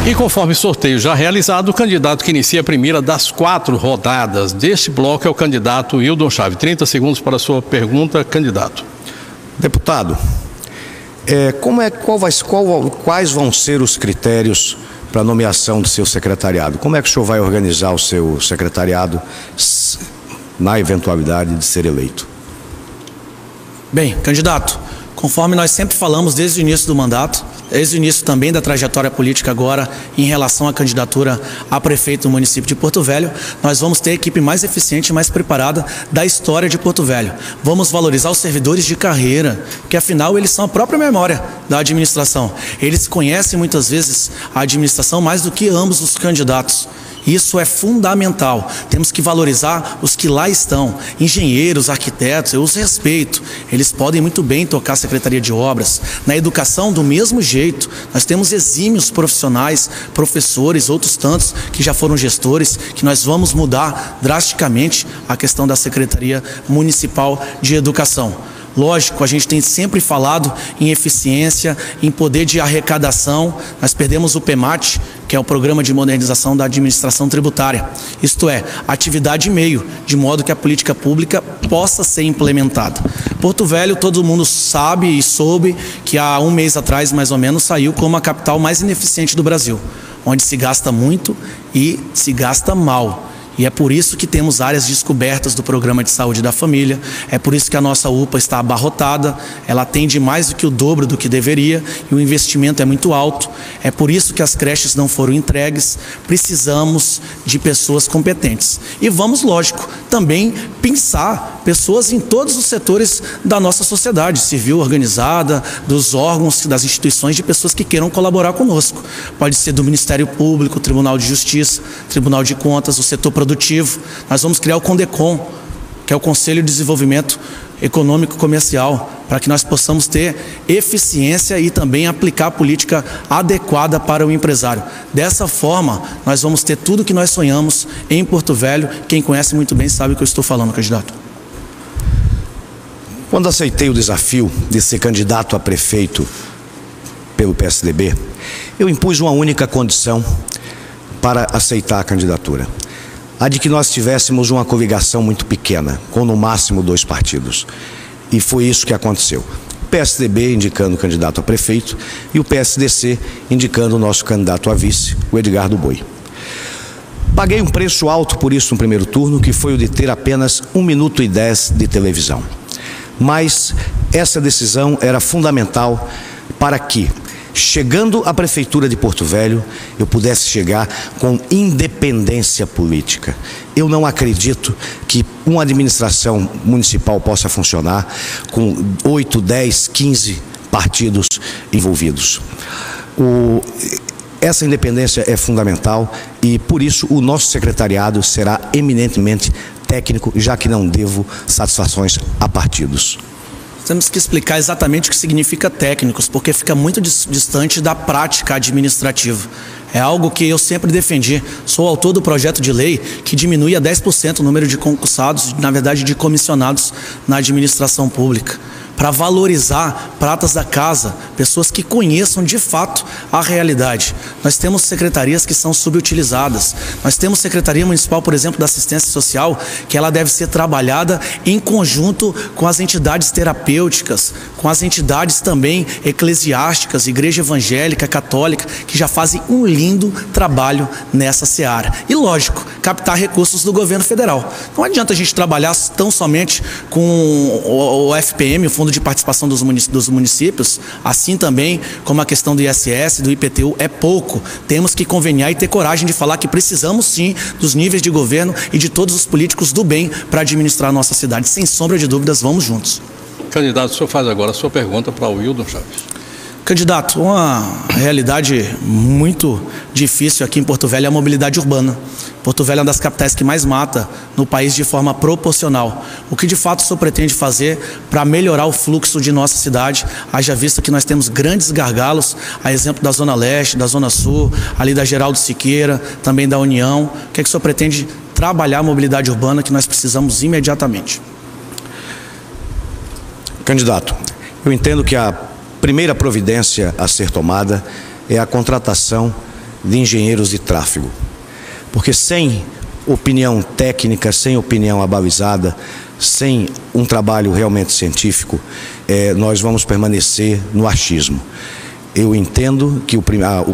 E conforme sorteio já realizado, o candidato que inicia a primeira das 4 rodadas deste bloco é o candidato Wildon Chaves. 30 segundos para a sua pergunta, candidato. Deputado, quais vão ser os critérios para a nomeação do seu secretariado? Como é que o senhor vai organizar o seu secretariado na eventualidade de ser eleito? Bem, candidato, conforme nós sempre falamos desde o início do mandato, desde o início também da trajetória política agora em relação à candidatura a prefeito do município de Porto Velho, nós vamos ter a equipe mais eficiente e mais preparada da história de Porto Velho. Vamos valorizar os servidores de carreira, que afinal eles são a própria memória da administração. Eles conhecem muitas vezes a administração mais do que ambos os candidatos. Isso é fundamental. Temos que valorizar os que lá estão, engenheiros, arquitetos, eu os respeito. Eles podem muito bem tocar a Secretaria de Obras. Na educação, do mesmo jeito, nós temos exímios profissionais, professores, outros tantos que já foram gestores, que nós vamos mudar drasticamente a questão da Secretaria Municipal de Educação. Lógico, a gente tem sempre falado em eficiência, em poder de arrecadação. Nós perdemos o PEMAT, que é o Programa de Modernização da Administração Tributária. Isto é, atividade e meio, de modo que a política pública possa ser implementada. Porto Velho, todo mundo sabe e soube que há um mês atrás, mais ou menos, saiu como a capital mais ineficiente do Brasil, onde se gasta muito e se gasta mal. E é por isso que temos áreas descobertas do Programa de Saúde da Família, é por isso que a nossa UPA está abarrotada, ela atende mais do que o dobro do que deveria e o investimento é muito alto, é por isso que as creches não foram entregues, precisamos de pessoas competentes. E vamos, lógico, também pensar pessoas em todos os setores da nossa sociedade, civil organizada, dos órgãos, das instituições, de pessoas que queiram colaborar conosco. Pode ser do Ministério Público, Tribunal de Justiça, Tribunal de Contas, o setor produtivo. Nós vamos criar o CONDECOM, que é o Conselho de Desenvolvimento Econômico Comercial, para que nós possamos ter eficiência e também aplicar a política adequada para o empresário. Dessa forma, nós vamos ter tudo o que nós sonhamos em Porto Velho. Quem conhece muito bem sabe o que eu estou falando, candidato. Quando aceitei o desafio de ser candidato a prefeito pelo PSDB, eu impus uma única condição para aceitar a candidatura: a de que nós tivéssemos uma coligação muito pequena, com no máximo 2 partidos. E foi isso que aconteceu. O PSDB indicando o candidato a prefeito e o PSDC indicando o nosso candidato a vice, o Edgardo Boi. Paguei um preço alto por isso no primeiro turno, que foi o de ter apenas 1 minuto e 10 de televisão. Mas essa decisão era fundamental para que, chegando à Prefeitura de Porto Velho, eu pudesse chegar com independência política. Eu não acredito que uma administração municipal possa funcionar com 8, 10, 15 partidos envolvidos. Essa independência é fundamental e, por isso, o nosso secretariado será eminentemente técnico, já que não devo satisfações a partidos. Temos que explicar exatamente o que significa técnicos, porque fica muito distante da prática administrativa. É algo que eu sempre defendi. Sou autor do projeto de lei que diminui a 10% o número de concursados, na verdade de comissionados na administração pública, para valorizar pratas da casa, pessoas que conheçam de fato a realidade. Nós temos secretarias que são subutilizadas. Nós temos Secretaria Municipal, por exemplo, da Assistência Social, que ela deve ser trabalhada em conjunto com as entidades terapêuticas, com as entidades também eclesiásticas, Igreja Evangélica, Católica, que já fazem um lindo trabalho nessa seara. E, lógico, captar recursos do governo federal. Não adianta a gente trabalhar tão somente com o FPM, o Fundo de Participação dos municípios, assim também como a questão do ISS, do IPTU, é pouco. Temos que conveniar e ter coragem de falar que precisamos sim dos níveis de governo e de todos os políticos do bem para administrar a nossa cidade. Sem sombra de dúvidas, vamos juntos. Candidato, o senhor faz agora a sua pergunta para o Wildon Chaves. Candidato, uma realidade muito difícil aqui em Porto Velho é a mobilidade urbana. Porto Velho é uma das capitais que mais mata no país de forma proporcional. O que de fato o senhor pretende fazer para melhorar o fluxo de nossa cidade, haja vista que nós temos grandes gargalos, a exemplo da Zona Leste, da Zona Sul, ali da Geraldo Siqueira, também da União. O que é que o senhor pretende trabalhar a mobilidade urbana que nós precisamos imediatamente? Candidato, eu entendo que a primeira providência a ser tomada é a contratação de engenheiros de tráfego. Porque sem opinião técnica, sem opinião abalizada, sem um trabalho realmente científico, nós vamos permanecer no achismo. Eu entendo que a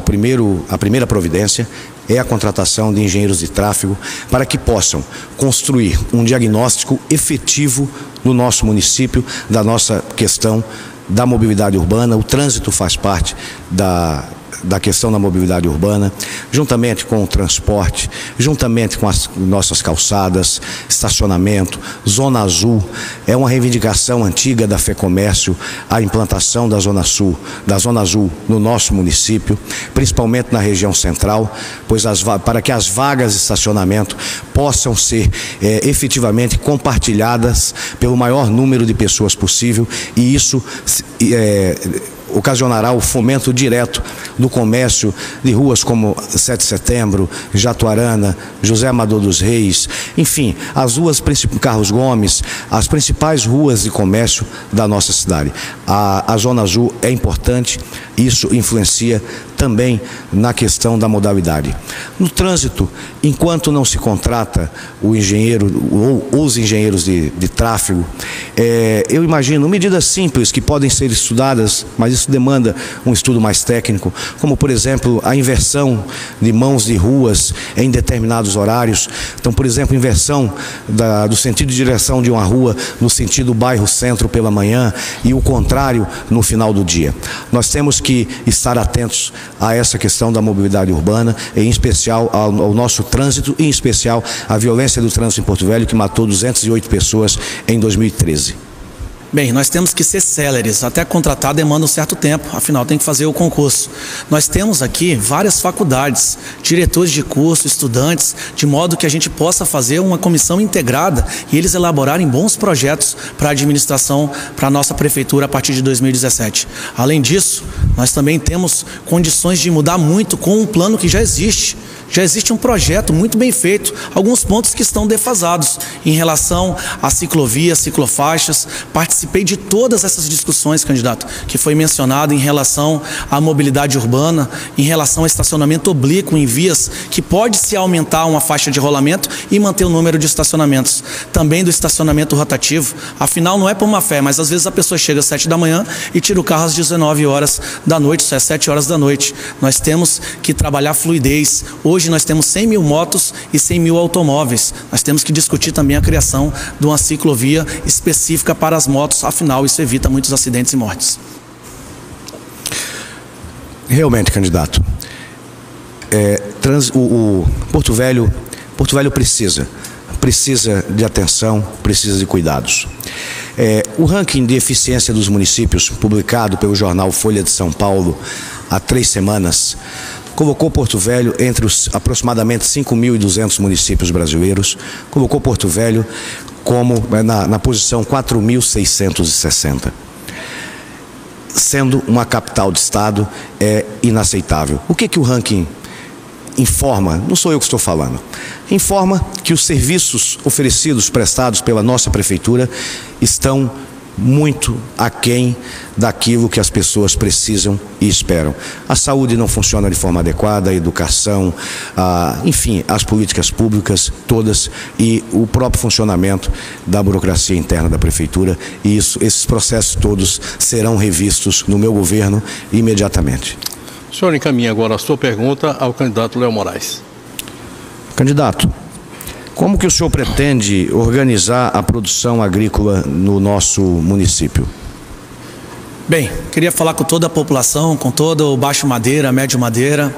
primeira providência é a contratação de engenheiros de tráfego para que possam construir um diagnóstico efetivo no nosso município da nossa questão da mobilidade urbana. O trânsito faz parte da questão da mobilidade urbana, juntamente com o transporte, juntamente com as nossas calçadas, estacionamento, Zona Azul. É uma reivindicação antiga da FEComércio a implantação da Zona Azul no nosso município, principalmente na região central, pois para que as vagas de estacionamento possam ser efetivamente compartilhadas pelo maior número de pessoas possível, e isso ocasionará o fomento direto do comércio de ruas como 7 de Setembro, Jatuarana, José Amador dos Reis, enfim, as ruas Carlos Gomes, as principais ruas de comércio da nossa cidade. A Zona Azul é importante, isso influencia também na questão da modalidade. No trânsito, enquanto não se contrata o engenheiro ou os engenheiros de tráfego, eu imagino medidas simples que podem ser estudadas, mas isso demanda um estudo mais técnico, como, por exemplo, a inversão de mãos de ruas em determinados horários. Então, por exemplo, inversão do sentido de direção de uma rua no sentido bairro-centro pela manhã e o contrário no final do dia. Nós temos que estar atentos a essa questão da mobilidade urbana, em especial ao nosso trânsito, e em especial à violência do trânsito em Porto Velho, que matou 208 pessoas em 2013. Bem, nós temos que ser céleres, até contratar demanda um certo tempo, afinal tem que fazer o concurso. Nós temos aqui várias faculdades, diretores de curso, estudantes, de modo que a gente possa fazer uma comissão integrada e eles elaborarem bons projetos para a administração, para a nossa prefeitura a partir de 2017. Além disso, nós também temos condições de mudar muito com um plano que já existe. Já existe um projeto muito bem feito, alguns pontos que estão defasados em relação a ciclovias, ciclofaixas. Participei de todas essas discussões, candidato, que foi mencionado em relação à mobilidade urbana, em relação ao estacionamento oblíquo em vias, que pode-se aumentar uma faixa de rolamento e manter o número de estacionamentos. Também do estacionamento rotativo, afinal não é por má fé, mas às vezes a pessoa chega às 7 da manhã e tira o carro às 19 horas da noite, isso é 7 horas da noite. Nós temos que trabalhar fluidez. Hoje nós temos 100 mil motos e 100 mil automóveis. Nós temos que discutir também a criação de uma ciclovia específica para as motos, afinal isso evita muitos acidentes e mortes. Realmente, candidato, o Porto Velho precisa de atenção, precisa de cuidados. O ranking de eficiência dos municípios, publicado pelo jornal Folha de São Paulo há 3 semanas, colocou Porto Velho entre os aproximadamente 5.200 municípios brasileiros, colocou Porto Velho como na posição 4.660. Sendo uma capital de estado, é inaceitável. O que o ranking informa? Não sou eu que estou falando. Informa que os serviços oferecidos, prestados pela nossa prefeitura, estão muito aquém daquilo que as pessoas precisam e esperam. A saúde não funciona de forma adequada, a educação, enfim, as políticas públicas todas e o próprio funcionamento da burocracia interna da prefeitura, e esses processos todos serão revistos no meu governo imediatamente. O senhor encaminha agora a sua pergunta ao candidato Léo Moraes. Candidato, como que o senhor pretende organizar a produção agrícola no nosso município? Bem, queria falar com toda a população, com todo o baixo madeira, médio madeira.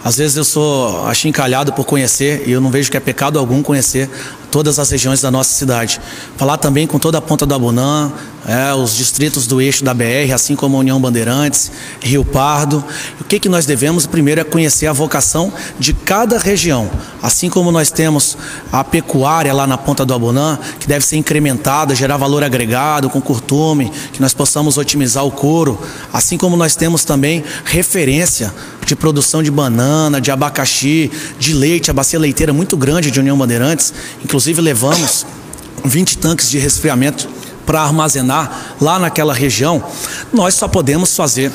Às vezes eu sou achincalhado por conhecer, e eu não vejo que é pecado algum conhecer todas as regiões da nossa cidade. Falar também com toda a Ponta do Abunã, os distritos do eixo da BR, assim como a União Bandeirantes, Rio Pardo. O que nós devemos? Primeiro é conhecer a vocação de cada região. Assim como nós temos a pecuária lá na Ponta do Abunã, que deve ser incrementada, gerar valor agregado com curtume, que nós possamos otimizar o couro. Assim como nós temos também referência de produção de banana, de abacaxi, de leite, a bacia leiteira muito grande de União Bandeirantes. Inclusive levamos 20 tanques de resfriamento para armazenar lá naquela região. Nós só podemos fazer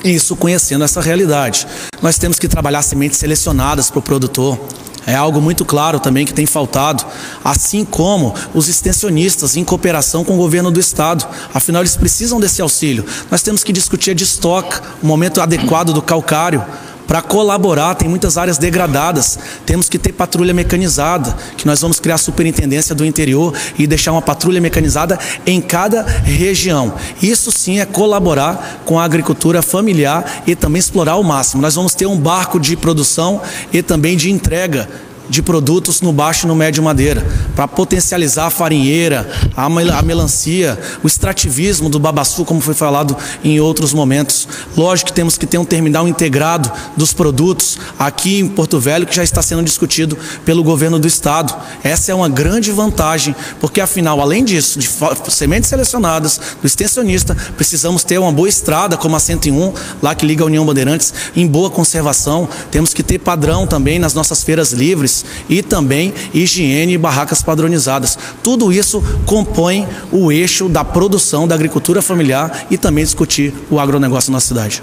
Isso conhecendo essa realidade. Nós temos que trabalhar sementes selecionadas para o produtor. É algo muito claro também que tem faltado, assim como os extensionistas em cooperação com o governo do estado. Afinal, eles precisam desse auxílio. Nós temos que discutir a destoca, o momento adequado do calcário, para colaborar. Tem muitas áreas degradadas, temos que ter patrulha mecanizada, que nós vamos criar a superintendência do interior e deixar uma patrulha mecanizada em cada região. Isso sim é colaborar com a agricultura familiar e também explorar ao máximo. Nós vamos ter um barco de produção e também de entrega de produtos no baixo e no médio madeira, para potencializar a farinheira, a melancia, o extrativismo do babaçu, como foi falado em outros momentos. Lógico que temos que ter um terminal integrado dos produtos aqui em Porto Velho, que já está sendo discutido pelo governo do estado. Essa é uma grande vantagem, porque afinal, além disso, de sementes selecionadas, do extensionista, precisamos ter uma boa estrada, como a 101, lá que liga a União Bandeirantes, em boa conservação. Temos que ter padrão também nas nossas feiras livres, e também higiene e barracas padronizadas. Tudo isso compõe o eixo da produção da agricultura familiar e também discutir o agronegócio na cidade.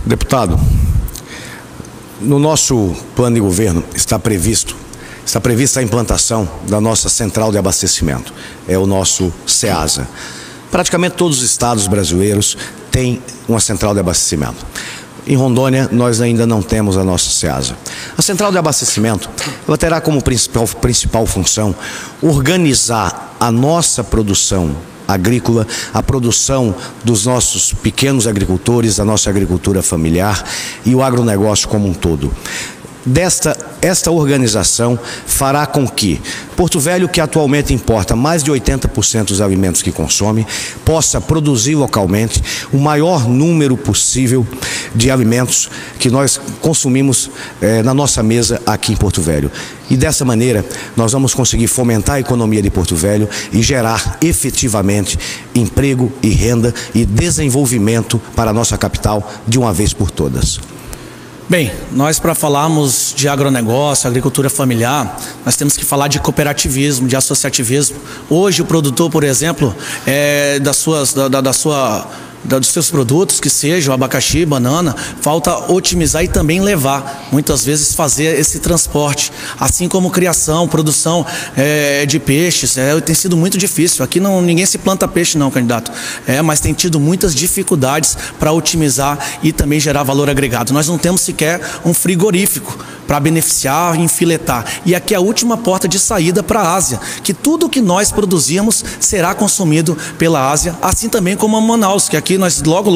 Deputado, no nosso plano de governo está prevista a implantação da nossa central de abastecimento, é o nosso CEASA. Praticamente todos os estados brasileiros têm uma central de abastecimento. Em Rondônia, nós ainda não temos a nossa CEASA. A central de abastecimento, ela terá como principal função organizar a nossa produção agrícola, a produção dos nossos pequenos agricultores, da nossa agricultura familiar e o agronegócio como um todo. Esta organização fará com que Porto Velho, que atualmente importa mais de 80% dos alimentos que consome, possa produzir localmente o maior número possível de alimentos que nós consumimos na nossa mesa aqui em Porto Velho. E dessa maneira nós vamos conseguir fomentar a economia de Porto Velho e gerar efetivamente emprego e renda e desenvolvimento para a nossa capital de uma vez por todas. Bem, nós para falarmos de agronegócio, agricultura familiar, nós temos que falar de cooperativismo, de associativismo. Hoje o produtor, por exemplo, dos seus produtos, que sejam abacaxi, banana, falta otimizar e também levar, muitas vezes fazer esse transporte, assim como criação, produção de peixes, tem sido muito difícil. Aqui ninguém se planta peixe não, candidato, mas tem tido muitas dificuldades para otimizar e também gerar valor agregado. Nós não temos sequer um frigorífico para beneficiar e enfiletar. E aqui é a última porta de saída para a Ásia, que tudo que nós produzirmos será consumido pela Ásia, assim também como a Manaus, que aqui nós logo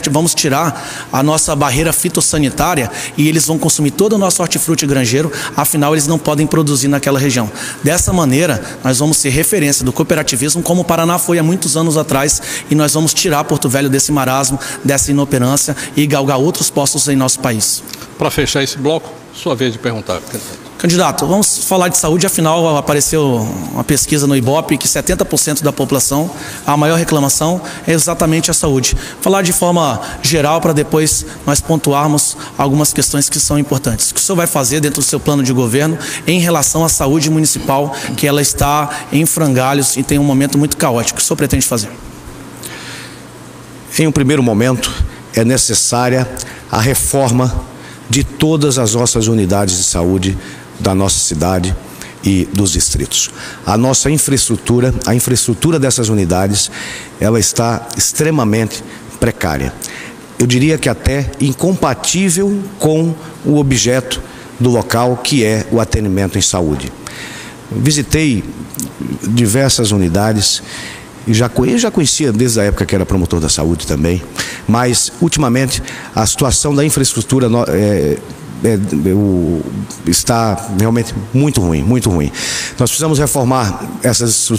vamos tirar a nossa barreira fitossanitária e eles vão consumir todo o nosso hortifruti granjeiro, afinal eles não podem produzir naquela região. Dessa maneira, nós vamos ser referência do cooperativismo, como o Paraná foi há muitos anos atrás, e nós vamos tirar Porto Velho desse marasmo, dessa inoperância e galgar outros postos em nosso país. Para fechar esse bloco, sua vez de perguntar, candidato, vamos falar de saúde. Afinal, apareceu uma pesquisa no Ibope que 70% da população, a maior reclamação é exatamente a saúde. Falar de forma geral para depois nós pontuarmos algumas questões que são importantes. O que o senhor vai fazer dentro do seu plano de governo em relação à saúde municipal, que ela está em frangalhos e tem um momento muito caótico? O que o senhor pretende fazer? Em um primeiro momento, é necessária a reforma de todas as nossas unidades de saúde da nossa cidade e dos distritos. A nossa infraestrutura, a infraestrutura dessas unidades, ela está extremamente precária. Eu diria que até incompatível com o objeto do local, que é o atendimento em saúde. Visitei diversas unidades e já conhecia desde a época que era promotor da saúde também, mas ultimamente a situação da infraestrutura está realmente muito ruim, muito ruim. Nós precisamos reformar essas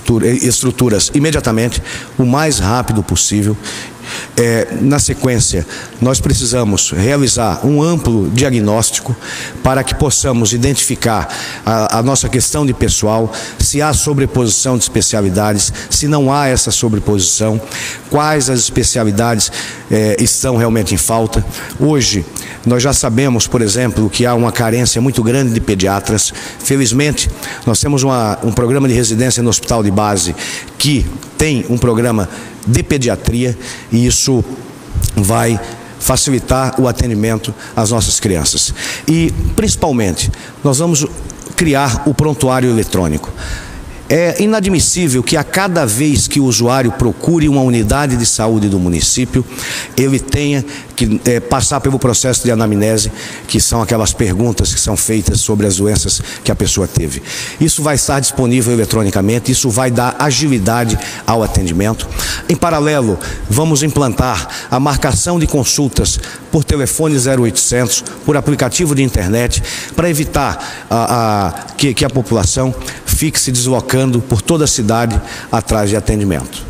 estruturas imediatamente, o mais rápido possível. Na sequência, nós precisamos realizar um amplo diagnóstico para que possamos identificar a nossa questão de pessoal, se há sobreposição de especialidades, se não há essa sobreposição, quais as especialidades estão realmente em falta. Hoje, Nós já sabemos, por exemplo, que há uma carência muito grande de pediatras. Felizmente, nós temos um programa de residência no hospital de base que tem um programa de pediatria, e isso vai facilitar o atendimento às nossas crianças. E, principalmente, nós vamos criar o prontuário eletrônico. É inadmissível que a cada vez que o usuário procure uma unidade de saúde do município, ele tenha que passar pelo processo de anamnese, que são aquelas perguntas que são feitas sobre as doenças que a pessoa teve. Isso vai estar disponível eletronicamente, isso vai dar agilidade ao atendimento. Em paralelo, vamos implantar a marcação de consultas por telefone 0800, por aplicativo de internet, para evitar que a população fique se deslocando por toda a cidade atrás de atendimento.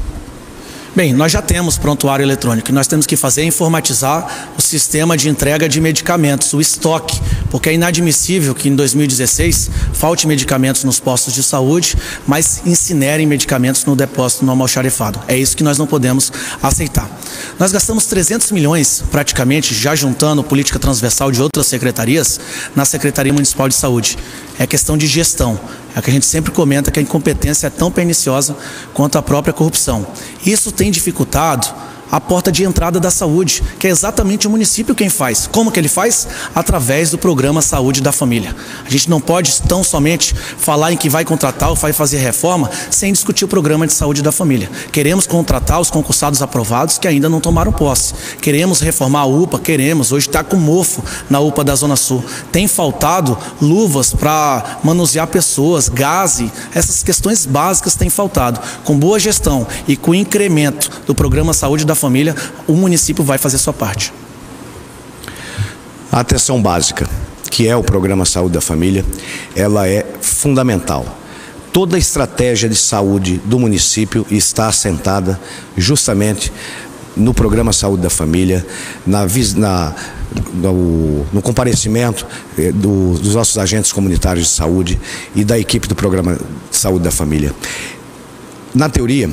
Bem, nós já temos prontuário eletrônico. O que nós temos que fazer é informatizar o sistema de entrega de medicamentos, o estoque, porque é inadmissível que em 2016 falte medicamentos nos postos de saúde, mas incinerem medicamentos no depósito no almoxarifado. É isso que nós não podemos aceitar. Nós gastamos 300 milhões, praticamente, já juntando política transversal de outras secretarias, na Secretaria Municipal de Saúde. É questão de gestão. É que a gente sempre comenta que a incompetência é tão perniciosa quanto a própria corrupção. Isso tem dificultado a porta de entrada da saúde, que é exatamente o município quem faz. Como que ele faz? Através do programa Saúde da Família. A gente não pode tão somente falar em que vai contratar ou vai fazer reforma sem discutir o programa de saúde da família. Queremos contratar os concursados aprovados que ainda não tomaram posse. Queremos reformar a UPA, queremos. Hoje está com mofo na UPA da Zona Sul. Tem faltado luvas para manusear pessoas, gaze, essas questões básicas têm faltado. Com boa gestão e com o incremento do programa Saúde da Família, o município vai fazer sua parte. A atenção básica, que é o programa Saúde da Família, ela é fundamental. Toda a estratégia de saúde do município está assentada justamente no programa Saúde da Família, no comparecimento dos nossos agentes comunitários de saúde e da equipe do programa Saúde da Família. Na teoria,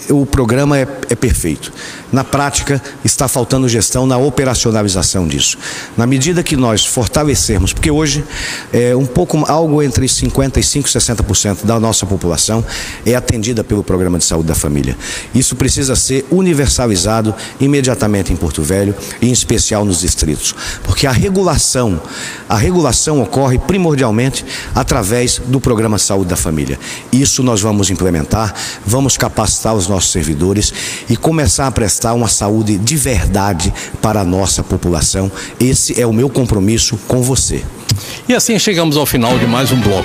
o programa é perfeito. Na prática, está faltando gestão na operacionalização disso. Na medida que nós fortalecermos, porque hoje algo entre 55% e 60% da nossa população é atendida pelo programa de saúde da família. Isso precisa ser universalizado imediatamente em Porto Velho e em especial nos distritos, porque a regulação ocorre primordialmente através do programa Saúde da Família. Isso nós vamos implementar, vamos capacitar os nossos servidores e começar a prestar uma saúde de verdade para a nossa população. Esse é o meu compromisso com você. E assim chegamos ao final de mais um bloco.